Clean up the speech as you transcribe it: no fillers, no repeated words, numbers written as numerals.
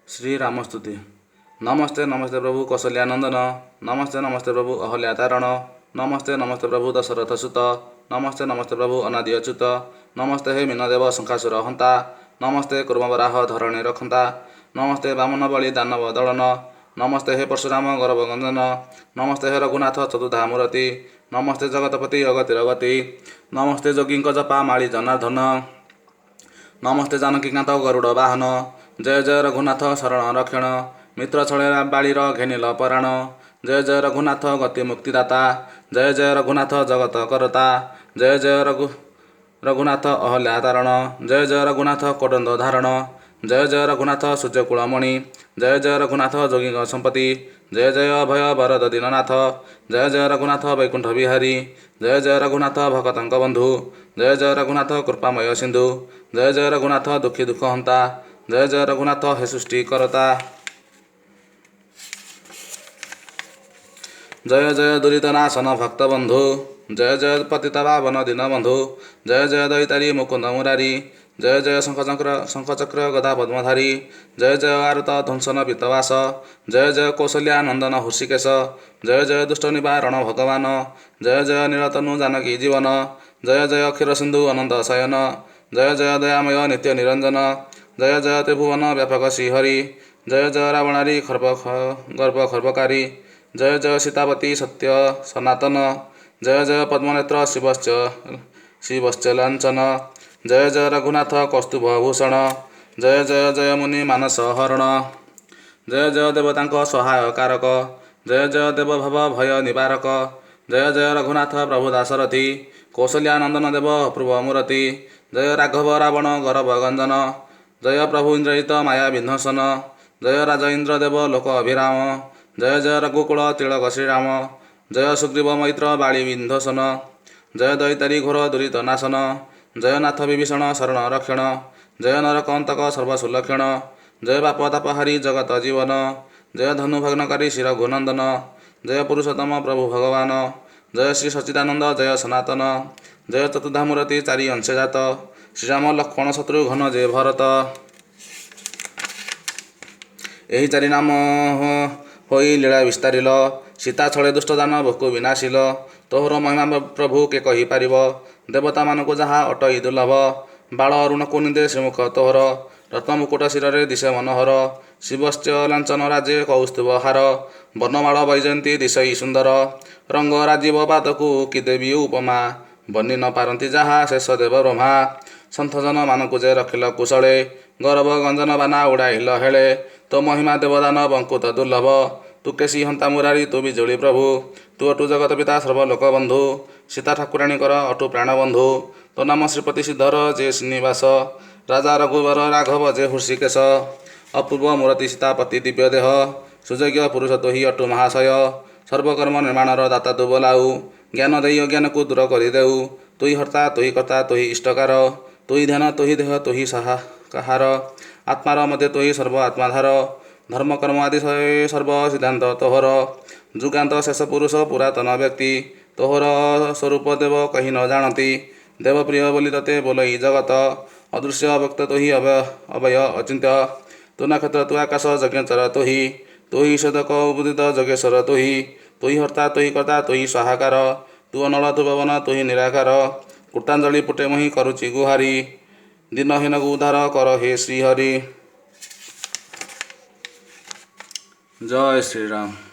श्रीरामस्तुति। नमस्ते नमस्ते प्रभु कौशल्यानंदन। नमस्ते नमस्ते प्रभु अहल्यातारण। नमस्ते नमस्ते प्रभु दशरथसुत। नमस्ते नमस्ते प्रभु अनादि अच्युत। नमस्ते हे मीनदेव शंखासुर हंता। नमस्ते कुर्मवराह धरणी रखंता। नमस्ते वामन बलि दानव दलन। नमस्ते हे परशुराम गौरवगंजन। नमस्ते हे रघुनाथ चतुर्धा मूर्ति। नमस्ते जगतपति अगतिरगति। नमस्ते जोगींक जपा माळी जनार्दन। नमस्ते जानकीकांत गरुड़ वाहन। जय जय रघुनाथ शरण रक्षण। मित्र छळे बाळीर घेनिल पराण। जय जय रघुनाथ गति मुक्तिदाता। जय जय रघुनाथ जगत करता। जय जय रघुनाथ अहल्या तारण। जय जय रघुनाथ कोदंड धारण। जय जय रघुनाथ सूर्यकुलमणि। जय जय रघुनाथ जोगी संपत्ति। जय जय अभय वरद दीननाथ। जय जय रघुनाथ वैकुंठ बिहारी। जय जय रघुनाथ भगतंक बंधु। जय जय रघुनाथ कृपामय सिंधु। जय जय रघुनाथ दुखी दुख हंता। जय जय रघुनाथ हे सृष्टि करता। जय जय दुरित नाशन भक्त बंधु। जय जय पतित पावन दीन बंधु। जय जय दैतारी मुकुंद मुरारी। जय जय शंखचक्र गदा पद्मधारी। जय जय आरत ध्वंसन पितवास। जय जय कौशल्या नंदन हृषिकेश। जय जय दुष्ट निवारण भगवान। जय जय नीलतनु जानकी जीवन। जय जय अक्षर सिंधु अनंत शयन। जय जय दयामय नित्य निरंजन। जय जय त्रिभुवन व्यापक श्रीहरि। जय जय रावणारी गर्भ खर्वकारी। जय जय सीतापति सत्य सनातन। जय जय पद्मनेत्र शिवश्च लांछन। जय जय रघुनाथ कौस्तुभ भूषण। जय जय जय मुनि मानस हरण। जय जय देवतांक सहाय कारक। जय जय देव भव भय निवारक। जय जय रघुनाथ प्रभु दासरथी। कौशल्यानंदन देव अपूर्व मूर्ति। जय राघव रावण गौरव गंजन। जय प्रभु इंद्रजित माया विध्वंसन। जय राज इंद्र देव लोक अभिराम। जय जय रघुकुल तिलक श्रीराम। जय सुग्रीव मैत्र बाली विध्वंसन। जय दैतारी घोर दुरित नाशन। जय नाथ विभीषण शरण रक्षण। जय नरकंतक सर्वसुलक्षण। जय बाप तापहारी जगत जीवन। जय धनु भग्नकारी शिर घुनंदन। जय पुरुषोत्तम प्रभु भगवान। जय श्री सच्चिदानंद जय सनातन। जय चतुर्धा मूर्ति चारि अंशे जात। श्रीराम लक्ष्मण शत्रुघ्न जय भरत। एही चारि नाम होई लीला विस्तारिल। सीता छळे दुष्ट दानवକୁ विनाशिल। तोहर महिमा प्रभु के कहि पारिब। देवता मानकु जहा अटई दुर्लभ। बाळ अरुणକୁ निंदे श्रीमुख तोहर। रत्नमुकुट शिରରେ दिशे मनोहर। शिवश्च लांछन राजे कौस्तुभ हार। वर्णमाळ वैजयंती दिशई सुंदर। रंग राजीव पादକୁ कि देवी उपमा। बनी न पारନ୍ତି ଯାହା ଶେଷ ଦେବ ବ୍ରହ୍ମା। ସନ୍ଥଜନ ମାନଙ୍କୁ ଯେ ରଖିଲ କୁଶଳେ। ଗୌରବ ଗଞ୍ଜନ ବାନା ଉଡ଼ାଇଲ ହେଳେ। ତୋ ମହିମା ଦେବଦାନବଙ୍କୁ ତ ଦୁର୍ଲଭ। ତୁ କେଶୀ ହନ୍ତା ମୁରାରୀ ତୁ ବିଜୁଳି ପ୍ରଭୁ। ତୁ ଅଟୁ ଜଗତ ପିତା ସର୍ବଲୋକ ବନ୍ଧୁ। ସୀତା ଠାକୁରାଣୀଙ୍କର ଅଟୁ ପ୍ରାଣବନ୍ଧୁ। ତୋ ନାମ ଶ୍ରୀପତି ସିଦ୍ଧର ଯେ ଶ୍ରୀନିବାସ। ରାଜା ରଘୁବର ରାଘବ ଯେ ହୃଷିକେଶ। ଅପୂର୍ବ ମୂରତି ସୀତାପତି ଦିବ୍ୟ ଦେହ। ସୁଯୋଗ୍ୟ ପୁରୁଷ ତୋହି ଅଟୁ ମହାଶୟ। ସର୍ବକର୍ମ ନିର୍ମାଣର ଦାତା ତୁ ବୋଲାଉ। ଜ୍ଞାନ ଦେଇ ଅଜ୍ଞାନକୁ ଦୂର କରିଦେଉ। ତୁହି ହର୍ତ୍ତା ତୁହି କର୍ତ୍ତା ତୁହି ଇଷ୍ଟକାର। ତୁହି ଧ୍ୟାନ ତୁହି ଦେହ ତୁହି କାହାର। ଆତ୍ମାର ମଧ୍ୟ ତୁହି ସର୍ବ ଆତ୍ମାଧାର। ଧର୍ମ କର୍ମ ଆଦି ସର୍ବ ସିଦ୍ଧାନ୍ତ ତୋହର। ଯୁଗାନ୍ତ ଶେଷ ପୁରୁଷ ପୁରାତନ ବ୍ୟକ୍ତି। ତୋହର ସ୍ୱରୂପ ଦେବ କହି ନ ଜାଣନ୍ତି। ଦେବପ୍ରିୟ ବୋଲି ତତେ ବୋଲଇ ଜଗତ। ଅଦୃଶ୍ୟ ଅବ୍ୟକ୍ତ ତୁହି ଅଭୟ ଅଚିନ୍ତ୍ୟ। ତୁ ନକ୍ଷତ୍ର ତୁ ଆକାଶ ଯଜ୍ଞଚର ତୁହି। ତୁହି ଶୋଧକ ଉଦ୍ଭିଦ ଯୋଗେଶ୍ୱର ତୁହି। ତୁହି ହର୍ତ୍ତା ତୁହି କର୍ତ୍ତା ତୁହି ସହାକାର। ତୁ ଅନଳ ତୁ ପବନ ତୁହି ନିରାକାର। କୃତାଞ୍ଜଳି ପୁଟେ ମୁହିଁ କରୁଛି ଗୁହାରି। ଦୀନହୀନକୁ ଉଦ୍ଧାର କର ହେ ଶ୍ରୀହରି। ଜୟ ଶ୍ରୀରାମ।